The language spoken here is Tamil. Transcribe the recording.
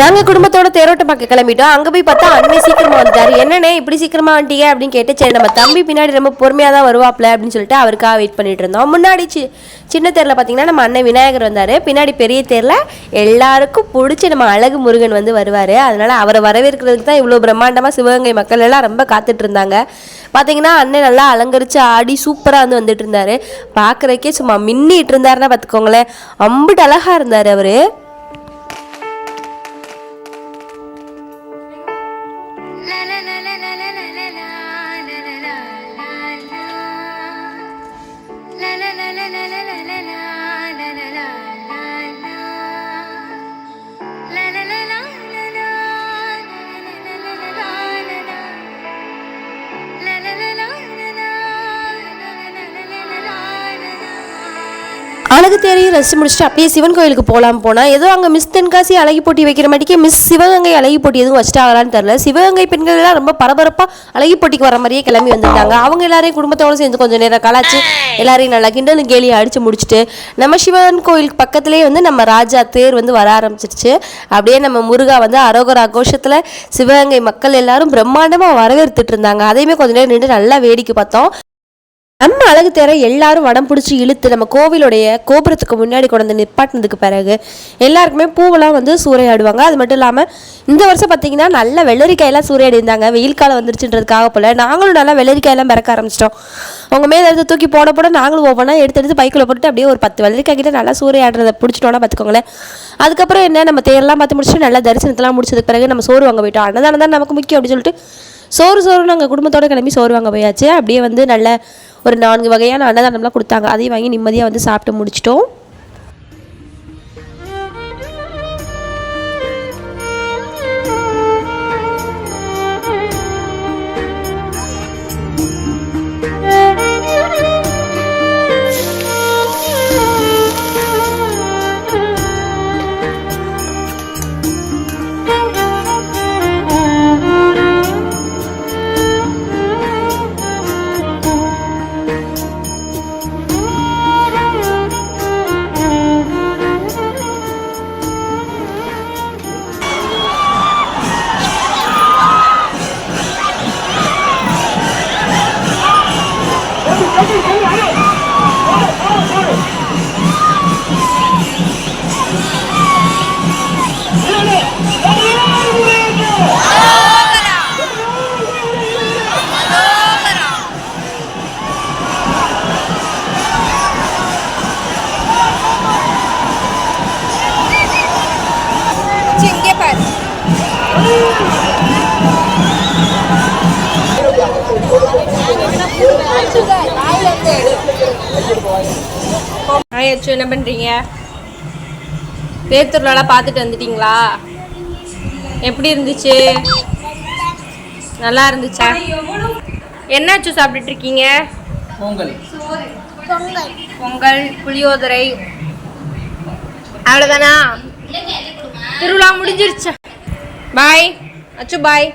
நாங்கள் குடும்பத்தோட தேரோட்டம் பார்க்க கிளம்பிட்டோம். அங்கே போய் பார்த்தா அண்ணன் சீக்கிரமாக வந்துட்டார். என்னண்ணே இப்படி சீக்கிரமாக வந்துட்டீங்க அப்படின்னு கேட்டு, சரி நம்ம தம்பி பின்னாடி ரொம்ப பொறுமையாக தான் வருவாப்ல அப்படின்னு சொல்லிட்டு அவருக்காக வெயிட் பண்ணிட்டு இருந்தோம். முன்னாடி சின்ன தேரில் பார்த்தீங்கன்னா நம்ம அண்ணன் விநாயகர் வந்தார். பின்னாடி பெரிய தேரில் எல்லாருக்கும் பிடிச்சி நம்ம அழகு முருகன் வந்து வருவார். அதனால் அவரை வரவேற்கிறதுக்கு தான் இவ்வளோ பிரம்மாண்டமாக சிவகங்கை மக்கள் எல்லாம் ரொம்ப காத்துட்டு இருந்தாங்க. பார்த்தீங்கன்னா அண்ணன் நல்லா அலங்கரித்து ஆடி சூப்பராக வந்துட்டு இருந்தார். பார்க்குறக்கே சும்மா மின்னிட்டு இருந்தாருன்னா பார்த்துக்கோங்களேன், அம்பிட்டு அழகாக இருந்தார் அவர். அழகு தேரையும் ரசித்து முடிச்சுட்டு அப்படியே சிவன் கோயிலுக்கு போனால் ஏதோ அங்கே மிஸ் தென்காசி அழகி போட்டி வைக்கிற மாட்டிக்கு மிஸ் சிவகங்கை அழகி போட்டி எதுவும் வச்சுட்டாங்களான்னு தெரில. சிவகங்கை பெண்கள் எல்லாம் ரொம்ப பரபரப்பாக அழகி போட்டிக்கு வர மாதிரியே கிளம்பி வந்துட்டாங்க. அவங்க எல்லாரையும் குடும்பத்தோடு சேர்ந்து கொஞ்சம் நேரம் கலாச்சு எல்லாரையும் நல்லா கிண்டலும் கேலியை அடித்து முடிச்சுட்டு நம்ம சிவன் கோயிலுக்கு பக்கத்துலேயே வந்து நம்ம ராஜா தேர் வந்து வர ஆரம்பிச்சிருச்சு. அப்படியே நம்ம முருகா வந்து அரோகரா கோஷத்தில் சிவகங்கை மக்கள் எல்லாரும் பிரம்மாண்டமாக வரவேற்றுட்டு இருந்தாங்க. அதையுமே கொஞ்சம் நேரம் நின்று நல்லா வேடிக்கை பார்த்தோம். நம்ம அழகு தேரை எல்லாரும் வடம் பிடிச்சி இழுத்து நம்ம கோவிலுடைய கோபுரத்துக்கு முன்னாடி கொண்டு வந்து நிப்பாட்டினதுக்கு பிறகு எல்லாருக்குமே பூவெல்லாம் வந்து சூறையாடுவாங்க. அது மட்டும் இல்லாமல் இந்த வருஷம் பார்த்தீங்கன்னா நல்ல வெள்ளரிக்காயெல்லாம் சூறையாடி இருந்தாங்க. வெயில் காலம் வந்துருச்சுன்றதுக்காக போல் நாங்களும் நல்லா வெள்ளரிக்காயெல்லாம் பிறக்க ஆரம்பிச்சிட்டோம். அவங்க மேலே எடுத்து தூக்கி போட நாங்களும் ஒவ்வொன்றா எடுத்து பைக்கில் போட்டு அப்படியே ஒரு 10 வெள்ளரிக்காய் கிட்ட நல்லா சூறையாடுறதை பிடிச்சிட்டோன்னா பார்த்துக்கோங்களேன். அதுக்கப்புறம் என்ன, நம்ம தேரெல்லாம் பார்த்து முடிச்சுட்டு நல்லா தரிசனத்தெல்லாம் முடிச்சதுக்கு பிறகு நம்ம சோறு வாங்க போயிட்டோம். அன்னதானம் தான் நமக்கு முக்கியம் அப்படின்னு சொல்லிட்டு சோறு நாங்கள் குடும்பத்தோடு கிளம்பி சோறு வாங்க போயாச்சு. அப்படியே வந்து நல்ல ஒரு 4 வகையான அன்னதானம்லாம் கொடுத்தாங்க. அதையும் வாங்கி நிம்மதியாக வந்து சாப்பிட்டு முடிச்சிட்டோம். என்ன பண்றீங்க? தேர் திருவிழா பார்த்துட்டு வந்துட்டீங்களா? எப்படி இருந்துச்சு? நல்லா இருந்துச்சா? என்னாச்சு சாப்பிட்டுட்டு இருக்கீங்க? பொங்கல் புளியோதரை அவ்வளோதானா? திருவிழா முடிஞ்சிருச்சா? பாய் அச்சு, பாய்.